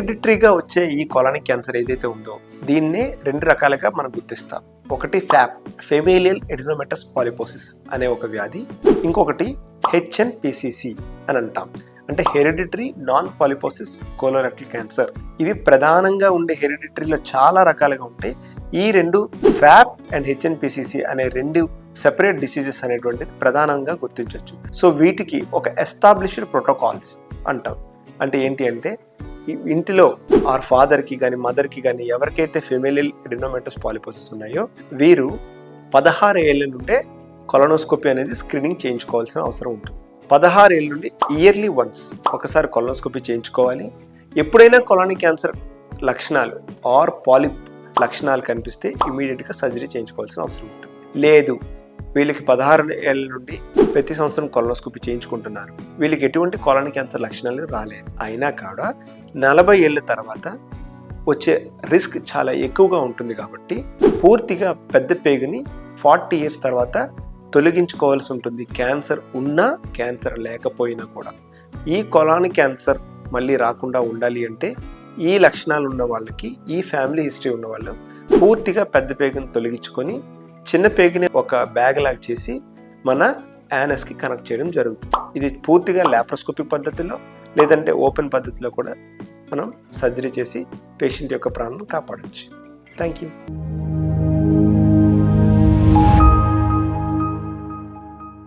హెరిడిటరీగా వచ్చే ఈ కొలానిక్ క్యాన్సర్ ఏదైతే ఉందో దీన్నే రెండు రకాలుగా మనం గుర్తిస్తాం. ఒకటి ఫెమేలియల్ ఎడినోమెటస్ పాలిపోసిస్ అనే ఒక వ్యాధి, ఇంకొకటి హెచ్ఎన్పిసిసి అని అంటాం, అంటే hereditary non polyposis colorectal cancer. ఇవి ప్రధానంగా ఉండే హెరిడిటరీలో చాలా రకాలుగా ఉంటాయి. ఈ రెండు ఫ్యాప్ అండ్ హెచ్ఎన్పిసిసి అనే రెండు సెపరేట్ డిసీజెస్ అనేటువంటిది ప్రధానంగా గుర్తించవచ్చు. సో వీటికి ఒక ఎస్టాబ్లిష్డ్ ప్రోటోకాల్స్ అంటాం. అంటే ఏంటి అంటే ఇంటిలో ఆర్ ఫాదర్కి కానీ మదర్కి కానీ ఎవరికైతే ఫెమిలియల్ ఎడినోమెటస్ పాలిపోసిస్ ఉన్నాయో వీరు 16 ఏళ్ళ నుండే కొలనోస్కోపీ అనేది స్క్రీనింగ్ చేయించుకోవాల్సిన అవసరం ఉంటుంది. 16 ఏళ్ళ నుండి ఇయర్లీ వన్స్ ఒకసారి కొలనోస్కోపీ చేయించుకోవాలి. ఎప్పుడైనా కొలానిక్ క్యాన్సర్ లక్షణాలు ఆర్ పాలిప్ లక్షణాలు కనిపిస్తే ఇమీడియట్గా సర్జరీ చేయించుకోవాల్సిన అవసరం ఉంటుంది. లేదు వీళ్ళకి 16 ఏళ్ళ నుండి ప్రతి సంవత్సరం కొలనోస్కోపీ చేయించుకుంటున్నారు, వీళ్ళకి ఎటువంటి కొలానిక్ క్యాన్సర్ లక్షణాలు రాలేదు, అయినా కూడా 40 ఏళ్ళ తర్వాత వచ్చే రిస్క్ చాలా ఎక్కువగా ఉంటుంది. కాబట్టి పూర్తిగా పెద్ద పేగుని 40 ఇయర్స్ తర్వాత తొలగించుకోవాల్సి ఉంటుంది, క్యాన్సర్ ఉన్నా క్యాన్సర్ లేకపోయినా కూడా. ఈ కొలానిక్ క్యాన్సర్ మళ్ళీ రాకుండా ఉండాలి అంటే ఈ లక్షణాలు ఉన్న వాళ్ళకి, ఈ ఫ్యామిలీ హిస్టరీ ఉన్న వాళ్ళు పూర్తిగా పెద్ద పేగుని తొలగించుకొని చిన్న పేగుని ఒక బ్యాగ్ లాగా చేసి మన యానస్కి కనెక్ట్ చేయడం జరుగుతుంది. ఇది పూర్తిగా లాప్రోస్కోపిక్ పద్ధతిలో లేదంటే ఓపెన్ పద్ధతిలో కూడా మనం సర్జరీ చేసి పేషెంట్ యొక్క ప్రాణాలను కాపాడవచ్చు. Thank you.